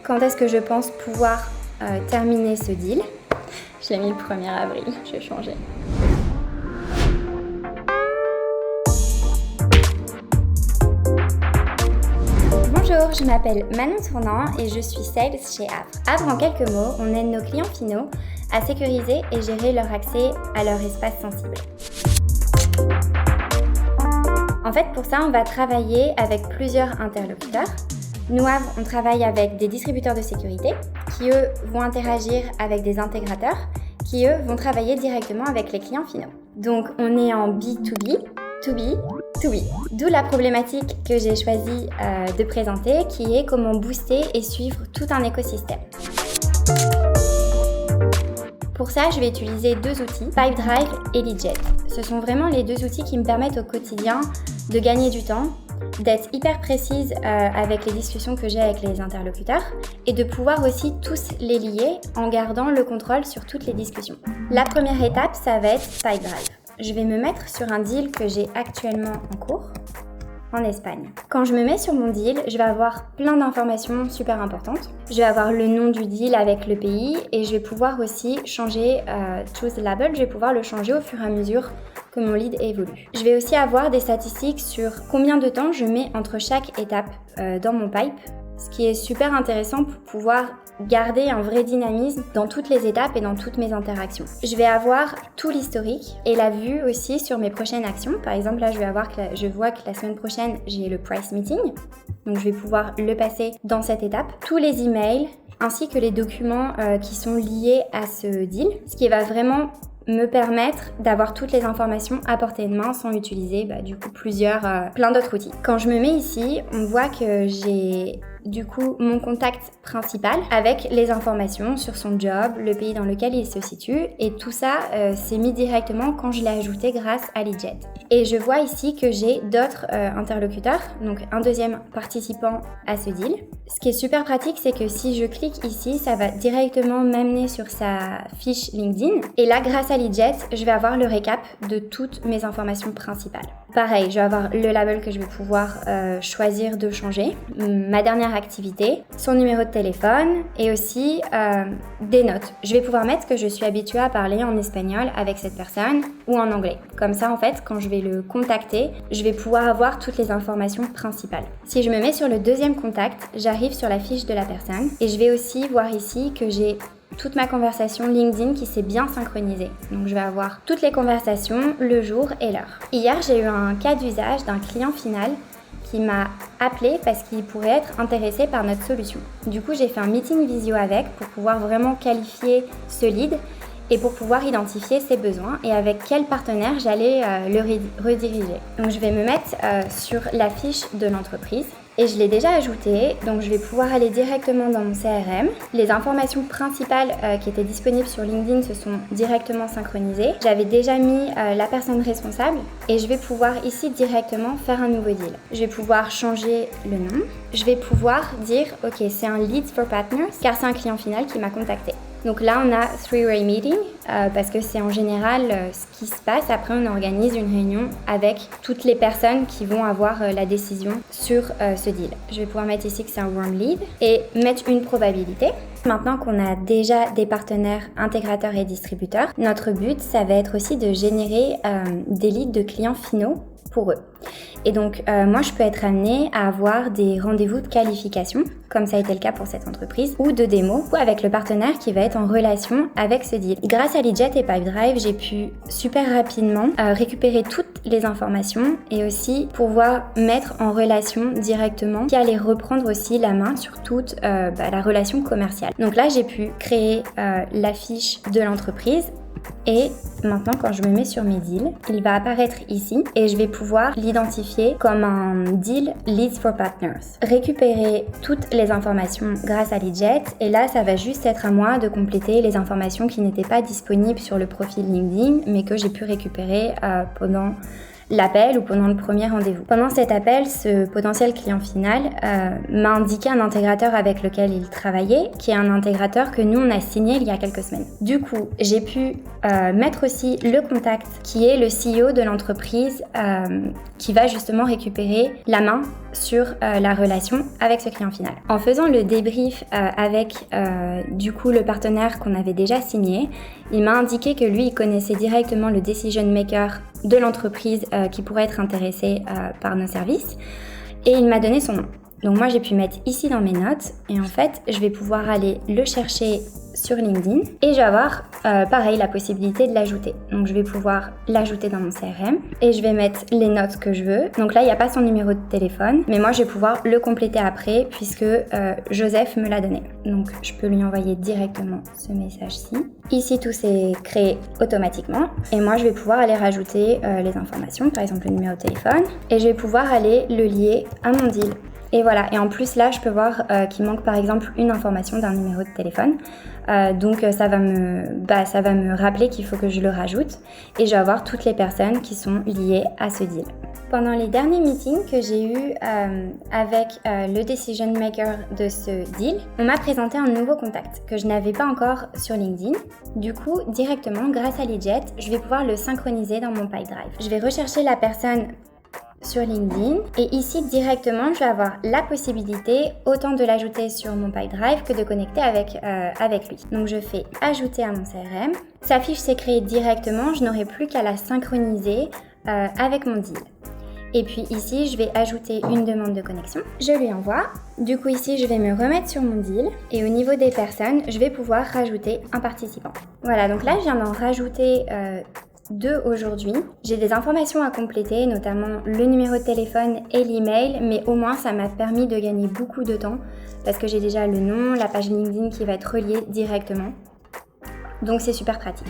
Quand est-ce que je pense pouvoir terminer ce deal? Je l'ai mis le 1er avril, je vais changer. Bonjour, je m'appelle Manon Tournant et je suis sales chez Avre. Avre, en quelques mots, on aide nos clients finaux à sécuriser et gérer leur accès à leur espace sensible. En fait, pour ça, on va travailler avec plusieurs interlocuteurs. Nous, Avre, on travaille avec des distributeurs de sécurité qui, eux, vont interagir avec des intégrateurs qui, eux, vont travailler directement avec les clients finaux. Donc, on est en B2B, to B, to B. D'où la problématique que j'ai choisi de présenter, qui est comment booster et suivre tout un écosystème. Pour ça, je vais utiliser deux outils, Pipedrive et Leadjet. Ce sont vraiment les deux outils qui me permettent au quotidien de gagner du temps, d'être hyper précise avec les discussions que j'ai avec les interlocuteurs et de pouvoir aussi tous les lier en gardant le contrôle sur toutes les discussions. La première étape, ça va être Pipedrive. Je vais me mettre sur un deal que j'ai actuellement en cours en Espagne. Quand je me mets sur mon deal, je vais avoir plein d'informations super importantes. Je vais avoir le nom du deal avec le pays et je vais pouvoir aussi changer Truth Label, je vais pouvoir le changer au fur et à mesure que mon lead évolue. Je vais aussi avoir des statistiques sur combien de temps je mets entre chaque étape dans mon pipe, ce qui est super intéressant pour pouvoir garder un vrai dynamisme dans toutes les étapes et dans toutes mes interactions. Je vais avoir tout l'historique et la vue aussi sur mes prochaines actions. Par exemple, là, je vois que la semaine prochaine, j'ai le price meeting. Donc, je vais pouvoir le passer dans cette étape. Tous les emails ainsi que les documents qui sont liés à ce deal, ce qui va vraiment me permettre d'avoir toutes les informations à portée de main sans utiliser plein d'autres outils. Quand je me mets ici, on voit que j'ai mon contact principal avec les informations sur son job, le pays dans lequel il se situe et tout ça c'est mis directement quand je l'ai ajouté grâce à Leadjet. Et je vois ici que j'ai d'autres interlocuteurs, donc un deuxième participant à ce deal. Ce qui est super pratique, c'est que si je clique ici, ça va directement m'amener sur sa fiche LinkedIn. Et là, grâce à Leadjet, je vais avoir le récap de toutes mes informations principales. Pareil, je vais avoir le label que je vais pouvoir choisir de changer, ma dernière activité, son numéro de téléphone et aussi des notes. Je vais pouvoir mettre que je suis habituée à parler en espagnol avec cette personne ou en anglais. Comme ça, en fait, quand je vais le contacter, je vais pouvoir avoir toutes les informations principales. Si je me mets sur le deuxième contact, j'arrive sur la fiche de la personne et je vais aussi voir ici que j'ai toute ma conversation LinkedIn qui s'est bien synchronisée. Donc je vais avoir toutes les conversations, le jour et l'heure. Hier, j'ai eu un cas d'usage d'un client final qui m'a appelé parce qu'il pourrait être intéressé par notre solution. Du coup, j'ai fait un meeting visio avec pour pouvoir vraiment qualifier ce lead et pour pouvoir identifier ses besoins et avec quel partenaire j'allais le rediriger. Donc je vais me mettre sur la fiche de l'entreprise. Et je l'ai déjà ajouté, donc je vais pouvoir aller directement dans mon CRM. Les informations principales qui étaient disponibles sur LinkedIn se sont directement synchronisées. J'avais déjà mis la personne responsable et je vais pouvoir ici directement faire un nouveau deal. Je vais pouvoir changer le nom. Je vais pouvoir dire, ok, c'est un Leads for Partners car c'est un client final qui m'a contacté. Donc là, on a three-way meeting parce que c'est en général ce qui se passe. Après, on organise une réunion avec toutes les personnes qui vont avoir la décision sur ce deal. Je vais pouvoir mettre ici que c'est un warm lead et mettre une probabilité. Maintenant qu'on a déjà des partenaires intégrateurs et distributeurs, notre but, ça va être aussi de générer des leads de clients finaux pour eux. Et donc, moi, je peux être amenée à avoir des rendez-vous de qualification, comme ça a été le cas pour cette entreprise, ou de démo, ou avec le partenaire qui va être en relation avec ce deal. Grâce à Leadjet et Pipedrive, j'ai pu super rapidement récupérer toutes les informations et aussi pouvoir mettre en relation directement, qui allait reprendre aussi la main sur toute la relation commerciale. Donc là, j'ai pu créer la fiche de l'entreprise. Et maintenant, quand je me mets sur mes deals, il va apparaître ici et je vais pouvoir l'identifier comme un deal Leads for Partners. Récupérer toutes les informations grâce à Leadjet et là, ça va juste être à moi de compléter les informations qui n'étaient pas disponibles sur le profil LinkedIn mais que j'ai pu récupérer pendant l'appel ou pendant le premier rendez-vous. Pendant cet appel, ce potentiel client final m'a indiqué un intégrateur avec lequel il travaillait, qui est un intégrateur que nous, on a signé il y a quelques semaines. Du coup, j'ai pu mettre aussi le contact qui est le CEO de l'entreprise qui va justement récupérer la main sur la relation avec ce client final. En faisant le débrief avec du coup le partenaire qu'on avait déjà signé, il m'a indiqué que lui il connaissait directement le decision maker de l'entreprise qui pourrait être intéressé par nos services et il m'a donné son nom. Donc moi j'ai pu mettre ici dans mes notes et en fait je vais pouvoir aller le chercher sur LinkedIn et je vais avoir pareil la possibilité de l'ajouter. Donc je vais pouvoir l'ajouter dans mon CRM et je vais mettre les notes que je veux. Donc là il n'y a pas son numéro de téléphone mais moi je vais pouvoir le compléter après puisque Joseph me l'a donné. Donc je peux lui envoyer directement ce message-ci. Ici tout s'est créé automatiquement et moi je vais pouvoir aller rajouter les informations, par exemple le numéro de téléphone et je vais pouvoir aller le lier à mon deal. Et voilà, et en plus là je peux voir qu'il manque par exemple une information d'un numéro de téléphone. Donc ça va me rappeler qu'il faut que je le rajoute et je vais avoir toutes les personnes qui sont liées à ce deal. Pendant les derniers meetings que j'ai eus avec le decision maker de ce deal, on m'a présenté un nouveau contact que je n'avais pas encore sur LinkedIn. Du coup, directement, grâce à Leadjet, je vais pouvoir le synchroniser dans mon Pipedrive. Je vais rechercher la personne sur LinkedIn et ici directement je vais avoir la possibilité autant de l'ajouter sur mon Pipedrive que de connecter avec lui. Donc je fais ajouter à mon CRM, sa fiche s'est créée directement, je n'aurai plus qu'à la synchroniser avec mon deal. Et puis ici je vais ajouter une demande de connexion, je lui envoie. Du coup ici je vais me remettre sur mon deal et au niveau des personnes je vais pouvoir rajouter un participant. Voilà, donc là je viens d'en rajouter 2 aujourd'hui. J'ai des informations à compléter, notamment le numéro de téléphone et l'email, mais au moins ça m'a permis de gagner beaucoup de temps parce que j'ai déjà le nom, la page LinkedIn qui va être reliée directement. Donc c'est super pratique.